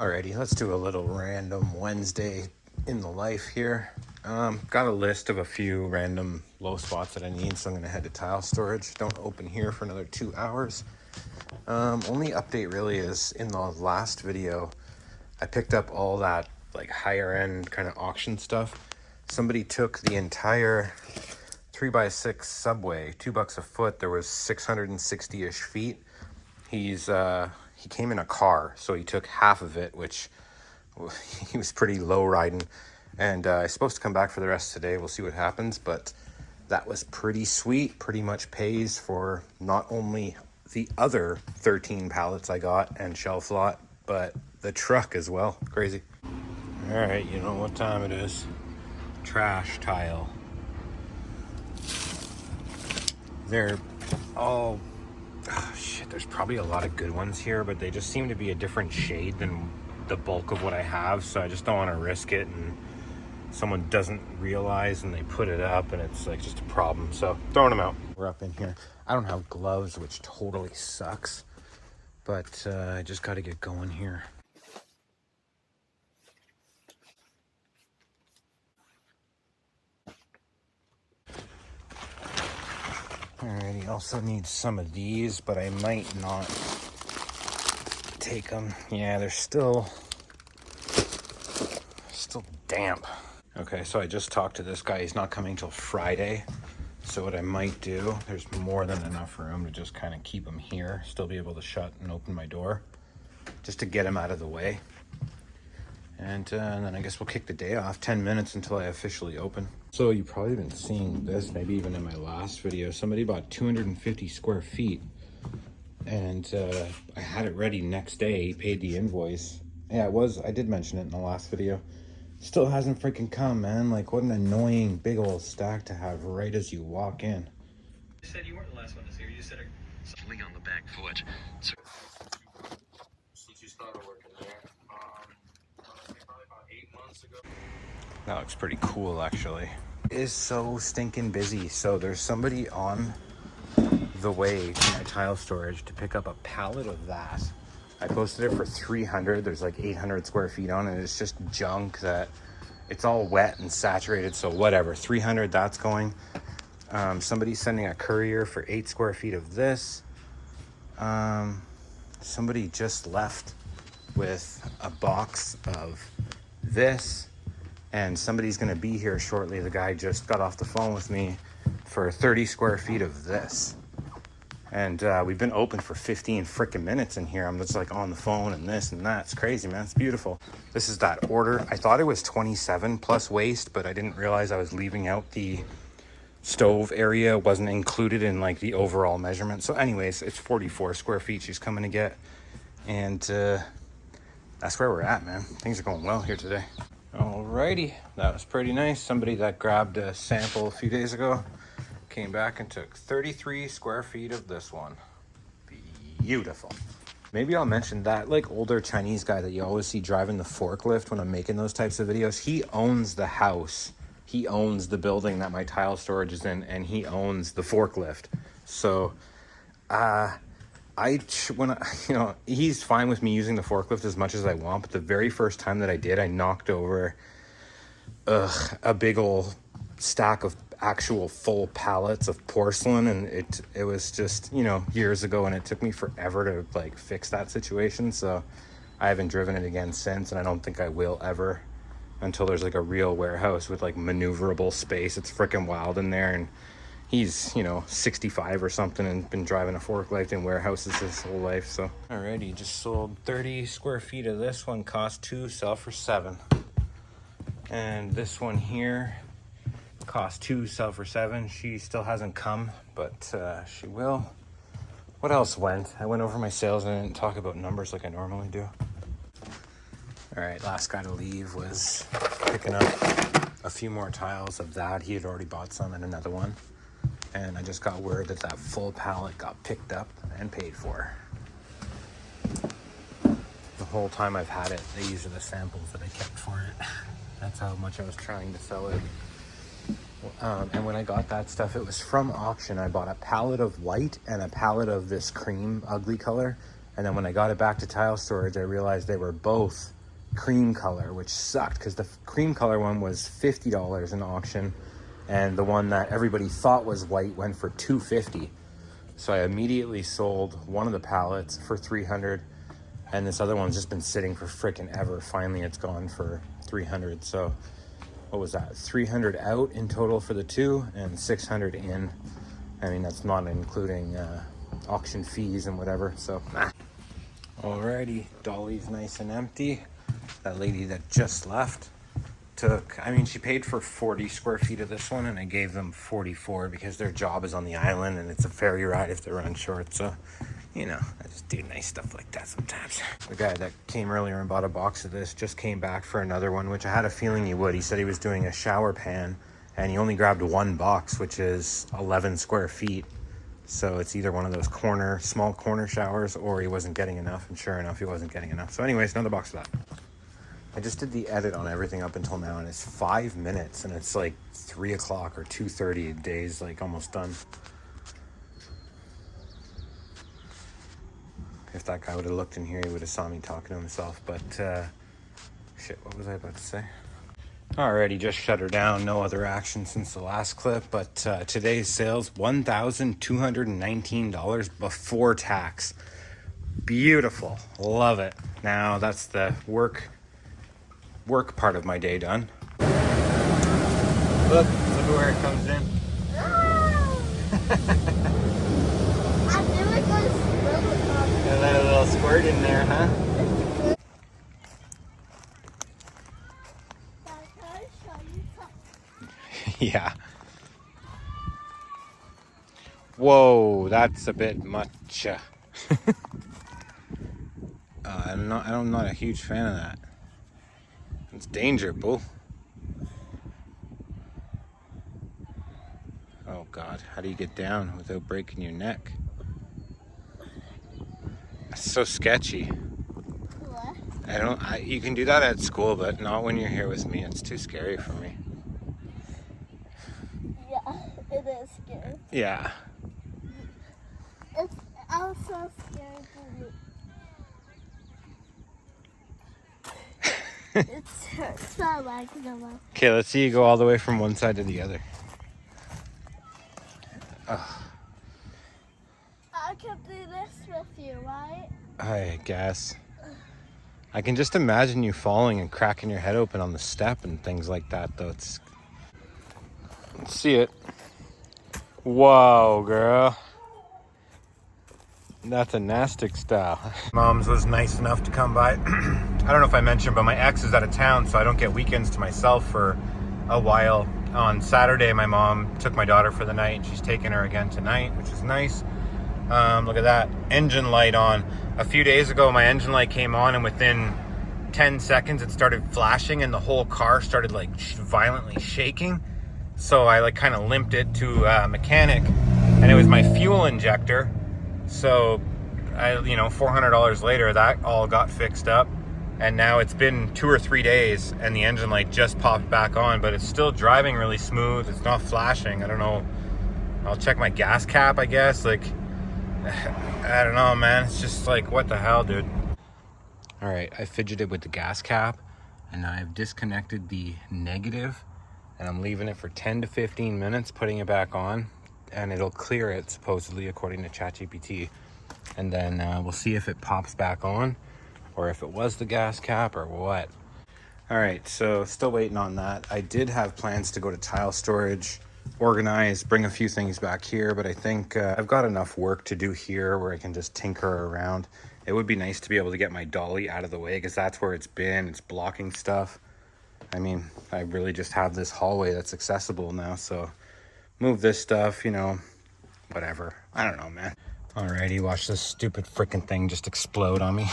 Alrighty, let's do a little random Wednesday in the life here. Got a list of a few random low spots that I need, so I'm gonna head to tile storage. Don't open here for another 2 hours. Only update really is in the last video, I picked up all that like higher end kind of auction stuff. Somebody took the entire 3x6 subway, $2 a foot. There was 660-ish feet. He came in a car, so he took half of it, which he was pretty low riding. And he's supposed to come back for the rest today. We'll see what happens, but that was pretty sweet. Pretty much pays for not only the other 13 pallets I got and shelf lot, but the truck as well. Crazy. All right, you know what time it is. Trash tile. They're all, oh shit, there's probably a lot of good ones here, but they just seem to be a different shade than the bulk of what I have, so I just don't want to risk it and someone doesn't realize and they put it up and it's like just a problem, so throwing them out. We're up in here. I don't have gloves, which totally sucks, but I just got to get going here. Alrighty, also need some of these, but I might not take them. Yeah, they're still damp. Okay, so I just talked to this guy. He's not coming till Friday. So what I might do, there's more than enough room to just kind of keep him here, still be able to shut and open my door, just to get him out of the way. And then I guess we'll kick the day off, 10 minutes until I officially open. So you've probably been seeing this, maybe even in my last video. Somebody bought 250 square feet and I had it ready next day. He paid the invoice. Yeah, I did mention it in the last video. Still hasn't freaking come, man. Like, what an annoying big old stack to have right as you walk in. You said you weren't the last one to see her. You said something on the back foot. So since you started working there, probably about 8 months ago. That looks pretty cool, actually. It is so stinking busy. So there's somebody on the way to my tile storage to pick up a pallet of that. I posted it for 300. There's like 800 square feet on it. It's just junk that it's all wet and saturated. So whatever, 300, that's going. Somebody's sending a courier for 8 square feet of this. Somebody just left with a box of this, and somebody's gonna be here shortly. The guy just got off the phone with me for 30 square feet of this. And we've been open for 15 freaking minutes in here. I'm just like on the phone and this and that. It's crazy, man. It's beautiful. This is that order. I thought it was 27 plus waste, but I didn't realize I was leaving out the stove area. It wasn't included in like the overall measurement. So anyways, it's 44 square feet she's coming to get. And that's where we're at, man. Things are going well here today. Alrighty, that was pretty nice. Somebody that grabbed a sample a few days ago came back and took 33 square feet of this one. Beautiful. Maybe I'll mention that like older Chinese guy that you always see driving the forklift when I'm making those types of videos. He owns the house. He owns the building that my tile storage is in, and he owns the forklift. So he's fine with me using the forklift as much as I want, but the very first time that I did, I knocked over a big old stack of actual full pallets of porcelain, and it was just, you know, years ago, and it took me forever to like fix that situation. So I haven't driven it again since, and I don't think I will ever until there's like a real warehouse with like maneuverable space. It's freaking wild in there, and he's, you know, 65 or something and been driving a forklift in warehouses his whole life. So alrighty, just sold 30 square feet of this one. Cost 2, sell for 7. And this one here cost 2, sell for 7. She still hasn't come, but she will. What else went? I went over my sales and I didn't talk about numbers like I normally do. All right, last guy to leave was picking up a few more tiles of that. He had already bought some and another one. And I just got word that full pallet got picked up and paid for. The whole time I've had it, these are the samples that I kept for it. That's how much I was trying to sell it. And when I got that stuff, it was from auction. I bought a pallet of white and a pallet of this cream ugly color, And then when I got it back to tile storage, I realized they were both cream color, which sucked because the cream color one was $50 in auction, and the one that everybody thought was white went for $250. So I immediately sold one of the pallets for $300, and this other one's just been sitting for freaking ever. Finally, it's gone for $300. So what was that? $300 out in total for the two, and $600 in. I mean, that's not including auction fees and whatever. So, alrighty, dolly's nice and empty. That lady that just left took, I mean, she paid for 40 square feet of this one, and I gave them 44 because their job is on the island and it's a ferry ride if they run short. So, you know, I just do nice stuff like that sometimes. The guy that came earlier and bought a box of this just came back for another one, which I had a feeling he would. He said he was doing a shower pan, and he only grabbed one box, which is 11 square feet. So it's either one of those small corner showers, or he wasn't getting enough, and sure enough, he wasn't getting enough. So anyways, another box of that. I just did the edit on everything up until now, and it's 5 minutes, and it's like 3 o'clock or 2:30. Day's like almost done. If that guy would have looked in here, he would have saw me talking to himself. But shit, what was I about to say? Already just shut her down. No other action since the last clip. But today's sales, $1,219 before tax. Beautiful. Love it. Now that's the work part of my day done. Look where it comes in. I feel like I was Got a little squirt in there, huh? Yeah. Whoa, that's a bit much. I'm not a huge fan of that. It's danger, boo. Oh God, how do you get down without breaking your neck? That's so sketchy. What? You can do that at school, but not when you're here with me. It's too scary for me. Yeah, it is scary. Yeah. It's also scary for me. It hurts my leg no more. Okay, let's see you go all the way from one side to the other. Oh, I can do this with you, right? I guess. I can just imagine you falling and cracking your head open on the step and things like that, though. Let's see it. Whoa, girl. That's a nastic style. Mom's was nice enough to come by. I don't know if I mentioned, but my ex is out of town, so I don't get weekends to myself for a while. On Saturday, my mom took my daughter for the night, and she's taking her again tonight, which is nice. Look at that. Engine light on. A few days ago, my engine light came on, and within 10 seconds, it started flashing, and the whole car started like violently shaking. So I like kind of limped it to a mechanic, and it was my fuel injector. So $400 later, that all got fixed up, and now it's been 2 or 3 days, and the engine light just popped back on, but it's still driving really smooth. It's not flashing. I don't know. I'll check my gas cap, I guess. Like, I don't know, man. It's just like, what the hell, dude? All right, I fidgeted with the gas cap, and I've disconnected the negative, and I'm leaving it for 10 to 15 minutes, putting it back on, and it'll clear it, supposedly, according to ChatGPT. And then we'll see if it pops back on, or if it was the gas cap or what. All right, so still waiting on that. I did have plans to go to tile storage, organize, bring a few things back here, but I think I've got enough work to do here where I can just tinker around. It would be nice to be able to get my dolly out of the way, because that's where it's been. It's blocking stuff. I mean, I really just have this hallway that's accessible now, so move this stuff, whatever. I don't know, man. Alrighty, watch this stupid freaking thing just explode on me.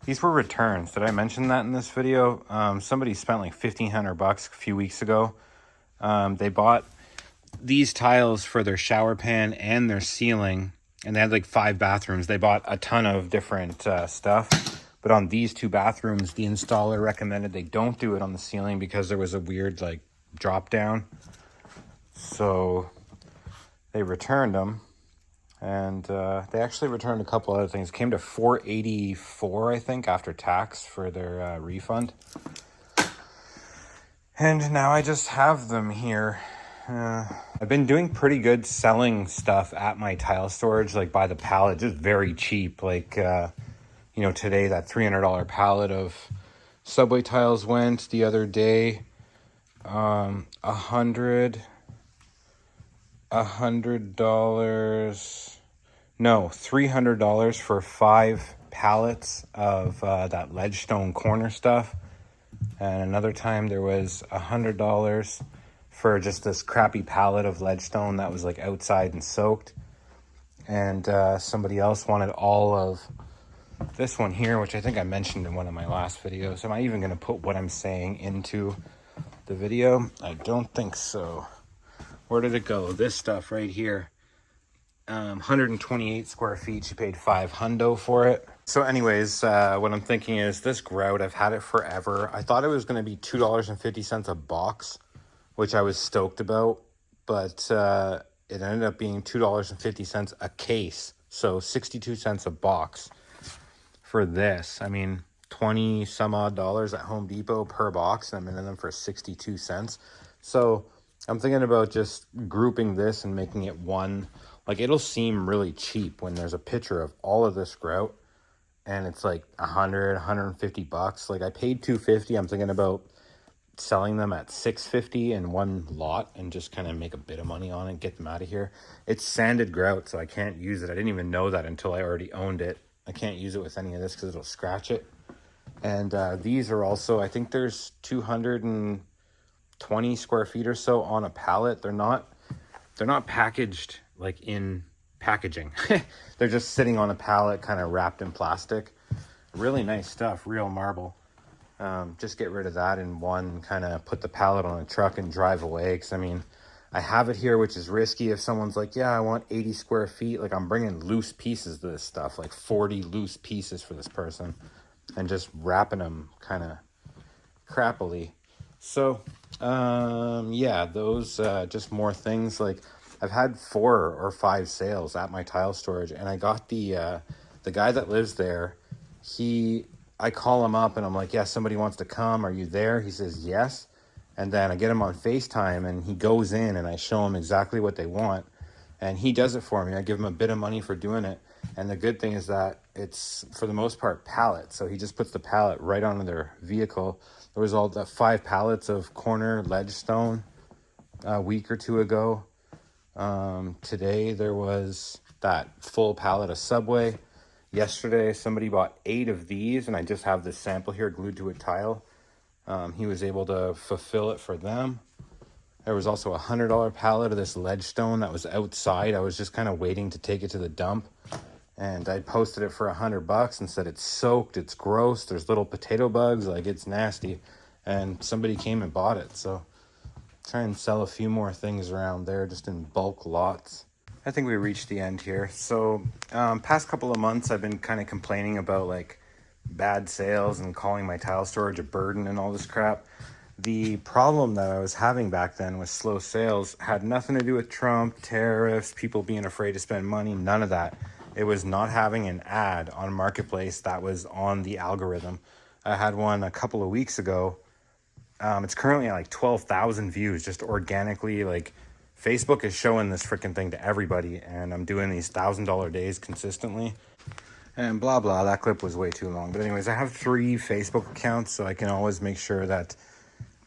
These were returns. Did I mention that in this video? Somebody spent like $1,500 a few weeks ago. They bought these tiles for their shower pan and their ceiling, and they had like 5 bathrooms. They bought a ton of different stuff, but on these 2 bathrooms, the installer recommended they don't do it on the ceiling because there was a weird like drop down. So they returned them. And they actually returned a couple other things. It came to $484, I think, after tax for their refund. And now I just have them here. I've been doing pretty good selling stuff at my tile storage, like by the pallet, just very cheap. Like, you know, today that $300 pallet of Subway tiles went. The other day, $100. No, $300 for 5 pallets of that ledgestone corner stuff. And another time there was $100 for just this crappy pallet of ledgestone that was like outside and soaked. And somebody else wanted all of this one here, which I think I mentioned in one of my last videos. Am I even going to put what I'm saying into the video? I don't think so. Where did it go? This stuff right here. 128 square feet. She paid $500 for it. So anyways, what I'm thinking is this grout, I've had it forever. I thought it was going to be $2.50 a box, which I was stoked about, but it ended up being $2.50 a case. So 62 cents a box for this. I mean, 20 some odd dollars at Home Depot per box, and I'm in them for 62 cents. So I'm thinking about just grouping this and making it one. Like, it'll seem really cheap when there's a picture of all of this grout and it's like 150 bucks. Like, I paid $250. I'm thinking about selling them at $650 in one lot and just kind of make a bit of money on it, get them out of here. It's sanded grout, so I can't use it. I didn't even know that until I already owned it. I can't use it with any of this because it'll scratch it. And these are also, I think there's 220 square feet or so on a pallet. They're not packaged like in packaging. They're just sitting on a pallet, kind of wrapped in plastic. Really nice stuff, real marble. Just get rid of that in one, kind of put the pallet on a truck and drive away. Because I mean, I have it here, which is risky. If someone's like, yeah, I want 80 square feet, like I'm bringing loose pieces to this stuff, like 40 loose pieces for this person, and just wrapping them kind of crappily. So yeah, those just more things. Like, I've had 4 or 5 sales at my tile storage, and I got the guy that lives there. I call him up and I'm like, yeah, somebody wants to come. Are you there? He says yes. And then I get him on FaceTime and he goes in and I show him exactly what they want, and he does it for me. I give him a bit of money for doing it. And the good thing is that it's, for the most part, pallet. So he just puts the pallet right onto their vehicle. There was all the 5 pallets of corner ledgestone a week or 2 ago. Today there was that full pallet of Subway. Yesterday somebody bought 8 of these, and I just have this sample here glued to a tile. He was able to fulfill it for them. There was also a $100 pallet of this ledgestone that was outside. I was just kind of waiting to take it to the dump, and I posted it for $100 and said it's soaked, it's gross, there's little potato bugs, like it's nasty. And somebody came and bought it. So try and sell a few more things around there, just in bulk lots. I think we reached the end here. So past couple of months I've been kind of complaining about like bad sales and calling my tile storage a burden and all this crap. The problem that I was having back then with slow sales had nothing to do with Trump, tariffs, people being afraid to spend money, none of that. It was not having an ad on Marketplace that was on the algorithm. I had one a couple of weeks ago. It's currently at like 12,000 views, just organically. Like, Facebook is showing this freaking thing to everybody, and I'm doing these $1,000 days consistently. And blah, blah, that clip was way too long. But anyways, I have 3 Facebook accounts, so I can always make sure that,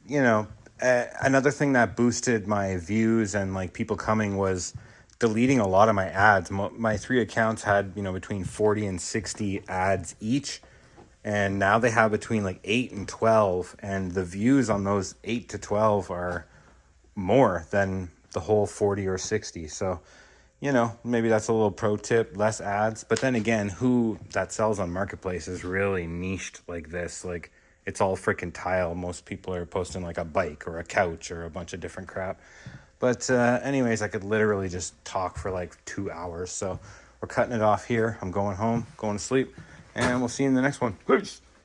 you know, another thing that boosted my views and like people coming was deleting a lot of my ads. My 3 accounts had, you know, between 40 and 60 ads each. And now they have between like 8 and 12. And the views on those 8 to 12 are more than the whole 40 or 60. So, you know, maybe that's a little pro tip, less ads. But then again, who that sells on Marketplace is really niched like this. Like, it's all freaking tile. Most people are posting like a bike or a couch or a bunch of different crap. But anyways, I could literally just talk for like 2 hours. So we're cutting it off here. I'm going home, going to sleep, and we'll see you in the next one. Peace.